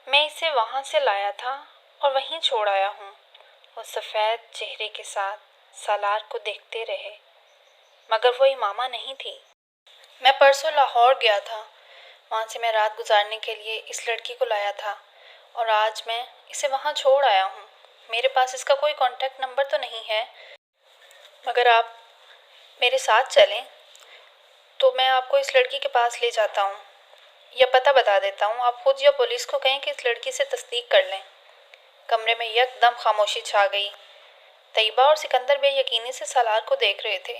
میں اسے وہاں سے لایا تھا اور وہیں چھوڑ آیا ہوں۔ وہ سفید چہرے کے ساتھ سالار کو دیکھتے رہے، مگر وہ امامہ نہیں تھی۔ میں پرسوں لاہور گیا تھا، وہاں سے میں رات گزارنے کے لیے اس لڑکی کو لایا تھا اور آج میں اسے وہاں چھوڑ آیا ہوں۔ میرے پاس اس کا کوئی کانٹیکٹ نمبر تو نہیں ہے، مگر آپ میرے ساتھ چلیں تو میں آپ کو اس لڑکی کے پاس لے جاتا ہوں، یا پتہ بتا دیتا ہوں۔ آپ خود یا پولیس کو کہیں کہ اس لڑکی سے تصدیق کر لیں۔ کمرے میں یک دم خاموشی چھا گئی۔ طیبہ اور سکندر بے یقینی سے سالار کو دیکھ رہے تھے،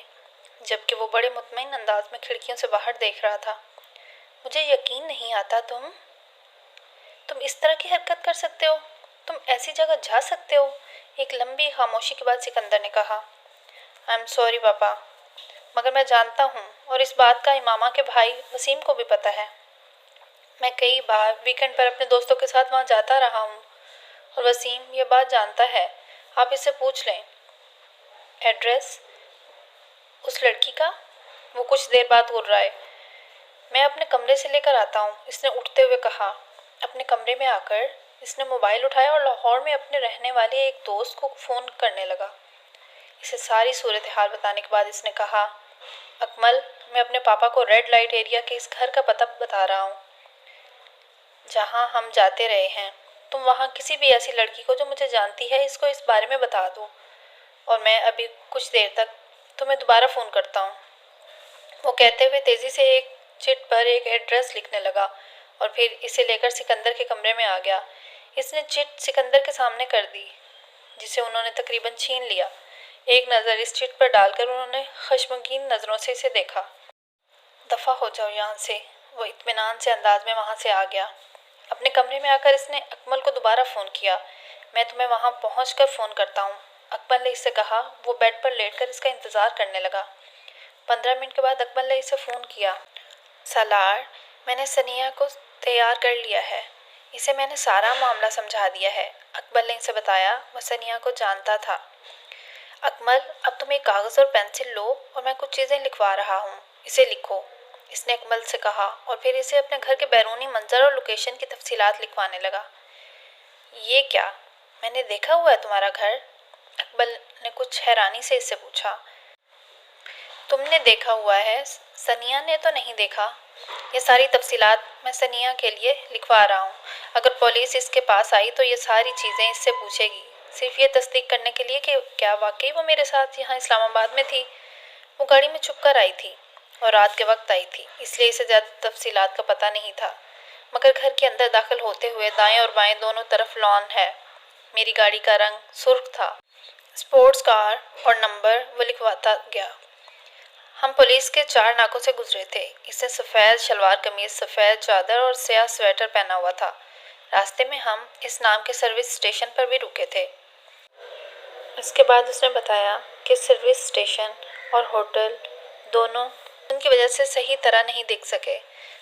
جبکہ وہ بڑے مطمئن انداز میں کھڑکیوں سے باہر دیکھ رہا تھا۔ مجھے یقین نہیں آتا تم اس طرح کی حرکت کر سکتے ہو، تم ایسی جگہ جا سکتے ہو۔ ایک لمبی خاموشی کے بعد سکندر نے کہا، آئی ایم سوری پاپا، مگر میں جانتا ہوں اور اس بات کا امامہ کے بھائی وسیم کو بھی پتہ ہے۔ میں کئی بار ویکنڈ پر اپنے دوستوں کے ساتھ وہاں جاتا رہا ہوں اور وسیم یہ بات جانتا ہے، آپ اس سے پوچھ لیں۔ ایڈریس اس لڑکی کا؟ وہ کچھ دیر بعد بول رہا ہے، میں اپنے کمرے سے لے کر آتا ہوں، اس نے اٹھتے ہوئے کہا۔ اپنے کمرے میں آ کر اس نے موبائل اٹھایا اور لاہور میں اپنے رہنے والے ایک دوست کو فون کرنے لگا۔ اسے ساری صورتحال بتانے کے بعد اس نے کہا، اکمل، میں اپنے پاپا کو ریڈ لائٹ ایریا کے اس گھر کا پتہ بتا رہا ہوں جہاں ہم جاتے رہے ہیں۔ تم وہاں کسی بھی ایسی لڑکی کو جو مجھے جانتی ہے اس کو اس بارے میں بتا دو، اور میں ابھی کچھ دیر تک تمہیں دوبارہ فون کرتا ہوں۔ وہ کہتے ہوئے تیزی سے ایک چٹ پر ایک ایڈریس لکھنے لگا اور پھر اسے لے کر سکندر کے کمرے میں آ گیا۔ اس نے چٹ سکندر کے سامنے کر دی، جسے انہوں نے تقریباً چھین لیا۔ ایک نظر اس چٹ پر ڈال کر انہوں نے خشمگین نظروں سے اسے دیکھا۔ دفع ہو جاؤ یہاں سے، وہ اطمینان سے انداز میں وہاں سے آ گیا۔ اپنے کمرے میں آ کر اس نے اکمل کو دوبارہ فون کیا، میں تمہیں وہاں پہنچ کر فون کرتا ہوں، اکمل نے اس سے کہا۔ وہ بیڈ پر لیٹ کر اس کا انتظار کرنے لگا۔ 15 منٹ کے بعد اکمل نے اسے فون کیا۔ سالار، میں نے ثنیہ کو تیار کر لیا ہے، اسے میں نے سارا معاملہ سمجھا دیا ہے، اکمل نے اسے بتایا۔ وہ ثنیہ کو جانتا تھا۔ اکمل، اب تم ایک کاغذ اور پینسل لو اور میں کچھ چیزیں لکھوا رہا ہوں، اسے لکھو، اس نے اکمل سے کہا، اور پھر اسے اپنے گھر کے بیرونی منظر اور لوکیشن کی تفصیلات لکھوانے لگا۔ یہ کیا؟ میں نے دیکھا ہوا ہے تمہارا گھر؟ اکمل نے کچھ حیرانی سے اس سے پوچھا۔ تم نے دیکھا ہوا ہے، ثنیہ نے تو نہیں دیکھا۔ یہ ساری تفصیلات میں ثنیہ کے لیے لکھوا رہا ہوں، اگر پولیس اس کے پاس آئی تو یہ ساری چیزیں اس سے پوچھے گی، صرف یہ تصدیق کرنے کے لیے کہ کیا واقعی وہ میرے ساتھ یہاں اسلام آباد میں تھی۔ وہ گاڑی میں چھپ کر آئی تھی اور رات کے وقت آئی تھی، اس لیے اسے زیادہ تفصیلات کا پتہ نہیں تھا، مگر گھر کے اندر داخل ہوتے ہوئے دائیں اور بائیں دونوں طرف لان ہے۔ میری گاڑی کا رنگ سرخ تھا، اسپورٹس کار، اور نمبر وہ لکھواتا گیا۔ ہم پولیس کے 4 ناکوں سے گزرے تھے۔ اس نے سفید شلوار قمیض، سفید چادر اور سیاہ سویٹر پہنا ہوا تھا۔ راستے میں ہم اس نام کے سروس اسٹیشن پر بھی رکے تھے۔ اس کے بعد اس نے بتایا کہ سروس اسٹیشن اور ہوٹل دونوں ان کی وجہ سے صحیح طرح نہیں دیکھ سکے۔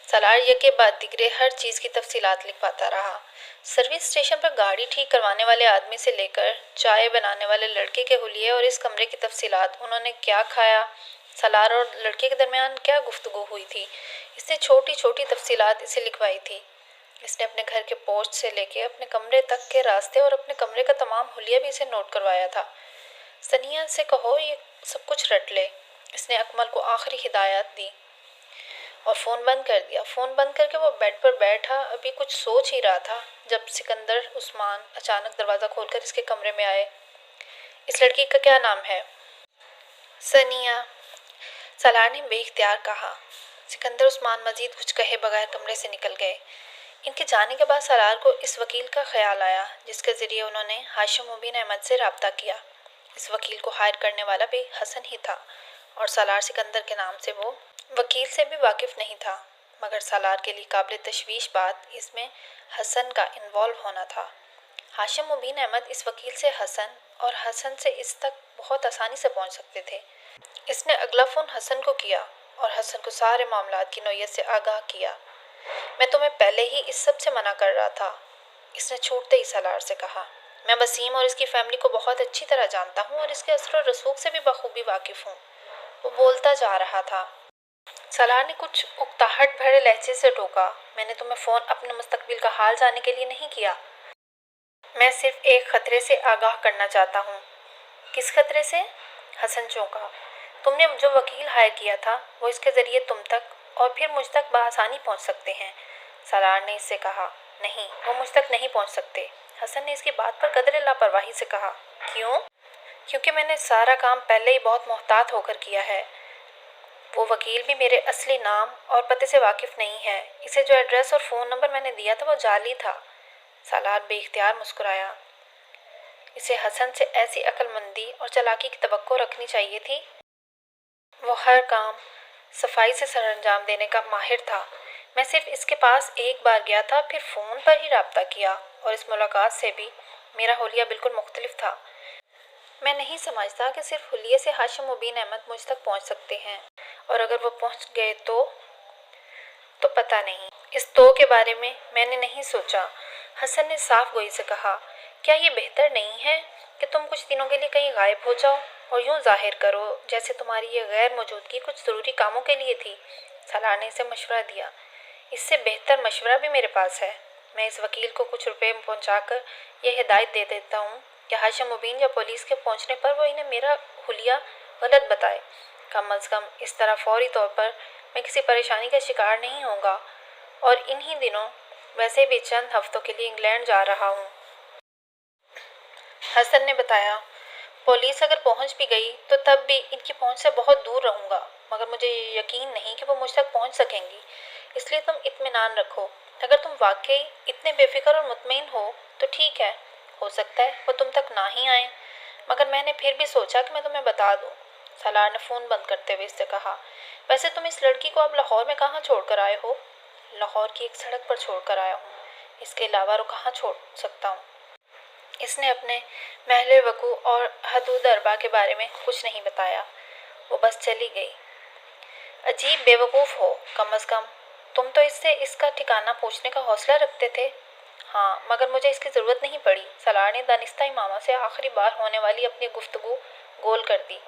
سالار یکے بعد دیگرے ہر چیز کی تفصیلات لکھواتا رہا۔ سروس اسٹیشن پر گاڑی ٹھیک کروانے والے آدمی سے لے کر چائے بنانے والے لڑکے کے حلیے اور اس کمرے کی تفصیلات، انہوں نے کیا کھایا، سالار اور لڑکے کے درمیان کیا گفتگو ہوئی تھی، اس نے چھوٹی چھوٹی تفصیلات اسے لکھوائی تھی۔ اس نے اپنے گھر کے پورچ سے لے کے اپنے کمرے تک کے راستے اور اپنے کمرے کا تمام حلیہ بھی اسے نوٹ کروایا تھا۔ ثنیہ سے کہو یہ سب کچھ رٹ لے، اس نے اکمل کو آخری ہدایات دی اور فون بند کر دیا۔ فون بند کر کے وہ بیڈ پر بیٹھا ابھی کچھ سوچ ہی رہا تھا جب سکندر عثمان اچانک دروازہ کھول کر اس کے کمرے میں آئے۔ اس لڑکی کا کیا نام ہے؟ ثنیہ، سالار نے بے اختیار کہا۔ سکندر عثمان مزید کچھ کہے بغیر کمرے سے نکل گئے۔ ان کے جانے کے بعد سالار کو اس وکیل کا خیال آیا جس کے ذریعے انہوں نے ہاشم مبین احمد سے رابطہ کیا۔ اس وکیل کو ہائر کرنے والا بھی حسن ہی تھا، اور سالار سکندر کے نام سے وہ وکیل سے بھی واقف نہیں تھا، مگر سالار کے لیے قابل تشویش بات اس میں حسن کا انوالو ہونا تھا۔ ہاشم مبین احمد اس وکیل سے حسن اور حسن سے اس تک بہت آسانی سے پہنچ سکتے تھے۔ اس نے اگلا فون حسن کو کیا اور حسن کو سارے معاملات کی نوعیت سے آگاہ کیا۔ میں تمہیں پہلے ہی اس سب سے منع کر رہا تھا، اس نے چھوٹتے ہی سالار سے کہا۔ میں وسیم اور اس کی فیملی کو بہت اچھی طرح جانتا ہوں اور اس کے اثر و رسوخ سے بھی بخوبی واقف ہوں۔ وہ بولتا جا رہا تھا۔ سالار نے کچھ اکتاہٹ بھرے لہجے سے ٹوکا۔ میں نے تمہیں فون اپنے مستقبل کا حال جاننے کے لیے نہیں کیا، میں صرف ایک خطرے سے آگاہ کرنا چاہتا ہوں۔ کس خطرے سے؟ حسن چونکا۔ تم نے جو وکیل ہائر کیا تھا وہ اس کے ذریعے تم تک اور پھر مجھ تک بآسانی پہنچ سکتے ہیں۔ سالار نے اس سے کہا۔ نہیں، وہ مجھ تک نہیں پہنچ سکتے۔ حسن نے اس کی بات پر قدرے لاپرواہی سے کہا۔ کیوں؟ کیونکہ میں نے سارا کام پہلے ہی بہت محتاط ہو کر کیا ہے۔ وہ وکیل بھی میرے اصلی نام اور پتے سے واقف نہیں ہے۔ اسے جو ایڈریس اور فون نمبر میں نے دیا تھا وہ جعلی تھا۔ سالار بے اختیار مسکرایا۔ اسے حسن سے ایسی عقل مندی اور چالاکی کی توقع رکھنی چاہیے تھی۔ وہ ہر کام صفائی سے سر انجام دینے کا ماہر تھا۔ میں صرف اس کے پاس ایک بار گیا تھا، پھر فون پر ہی رابطہ کیا، اور اس ملاقات سے بھی میرا حلیہ بالکل مختلف تھا۔ میں نہیں سمجھتا کہ صرف حلیے سے ہاشم مبین احمد مجھ تک پہنچ سکتے ہیں، اور اگر وہ پہنچ گئے تو پتہ نہیں۔ اس تو کے بارے میں نے نہیں سوچا۔ حسن نے صاف گوئی سے کہا۔ کیا یہ بہتر نہیں ہے کہ تم کچھ دنوں کے لیے کہیں غائب ہو جاؤ اور یوں ظاہر کرو جیسے تمہاری یہ غیر موجودگی کچھ ضروری کاموں کے لیے تھی؟ سالار نے اسے مشورہ دیا۔ اس سے بہتر مشورہ بھی میرے پاس ہے۔ میں اس وکیل کو کچھ روپے پہنچا کر یہ ہدایت دے دیتا ہوں کہ ہاشم مبین یا پولیس کے پہنچنے پر وہ انہیں میرا حلیہ غلط بتائے۔ کم از کم اس طرح فوری طور پر میں کسی پریشانی کا شکار نہیں ہوں گا، اور انہی دنوں ویسے بھی چند ہفتوں کے لیے انگلینڈ جا رہا ہوں۔ حسن نے بتایا۔ پولیس اگر پہنچ بھی گئی تو تب بھی ان کی پہنچ سے بہت دور رہوں گا، مگر مجھے یقین نہیں کہ وہ مجھ تک پہنچ سکیں گی۔ اس لیے تم اطمینان رکھو۔ اگر تم واقعی اتنے بے فکر اور مطمئن ہو تو ٹھیک ہے، ہو سکتا ہے وہ تم تک نہ ہی آئیں، مگر میں نے پھر بھی سوچا کہ میں تمہیں بتا دوں۔ سالار نے فون بند کرتے ہوئے اس سے کہا۔ ویسے تم اس لڑکی کو اب لاہور میں کہاں چھوڑ کر آئے ہو؟ لاہور کی ایک سڑک پر چھوڑ کر آیا ہوں، اس کے علاوہ اور کہاں چھوڑ سکتا ہوں؟ اس نے اپنے محل وقوع اور حدود اربا کے بارے میں کچھ نہیں بتایا۔ وہ بس چلی گئی۔ عجیب بے وقوف ہو، کم از کم تم تو اس سے اس کا ٹھکانہ پوچھنے کا حوصلہ رکھتے تھے۔ ہاں، مگر مجھے اس کی ضرورت نہیں پڑی۔ سالار نے دانستہ امامہ سے آخری بار ہونے والی اپنی گفتگو گول کر دی۔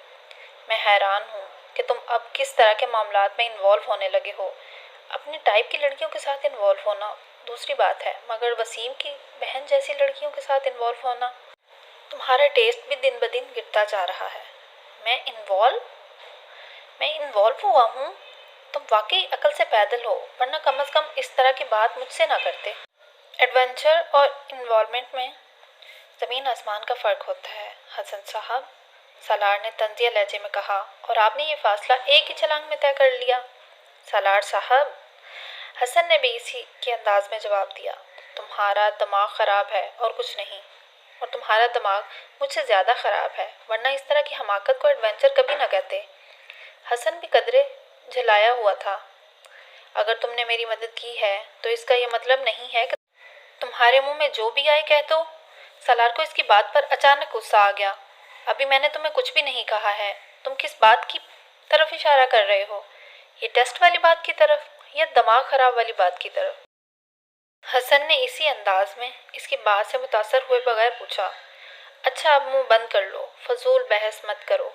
میں حیران ہوں کہ تم اب کس طرح کے معاملات میں انوالو ہونے لگے ہو۔ اپنی ٹائپ کی لڑکیوں کے ساتھ انوالو ہونا دوسری بات ہے، مگر وسیم کی بہن جیسی لڑکیوں کے ساتھ انوالو ہونا، تمہارا ٹیسٹ بھی دن بدن گرتا جا رہا ہے۔ میں انوالو ہوا ہوں؟ تم واقعی عقل سے پیدل ہو، ورنہ کم از کم اس طرح کی بات مجھ سے نہ کرتے۔ ایڈونچر اور انوالومنٹ میں زمین آسمان کا فرق ہوتا ہے حسن صاحب، سالار نے طنزیہ لہجے میں کہا، اور آپ نے یہ فاصلہ ایک ہی چھلانگ میں طے کر لیا۔ سالار صاحب، حسن نے بھی اسی کے انداز میں جواب دیا، تمہارا دماغ خراب ہے اور کچھ نہیں، اور تمہارا دماغ مجھ سے زیادہ خراب ہے، ورنہ اس طرح کی حماقت کو ایڈونچر کبھی نہ کہتے۔ حسن بھی قدرے جھلایا ہوا تھا۔ اگر تم نے میری مدد کی ہے تو اس کا یہ مطلب نہیں ہے کہ تمہارے منہ میں جو بھی آئے کہہ دو۔ سالار کو اس کی بات پر اچانک غصہ آ گیا۔ ابھی میں نے تمہیں کچھ بھی نہیں کہا ہے، تم کس بات کی طرف اشارہ کر رہے ہو؟ یہ ٹیسٹ والی بات کی طرف یا دماغ خراب والی بات کی طرف؟ حسن نے اسی انداز میں اس کی بات سے متاثر ہوئے بغیر پوچھا۔ اچھا اب منہ بند کر لو، فضول بحث مت کرو۔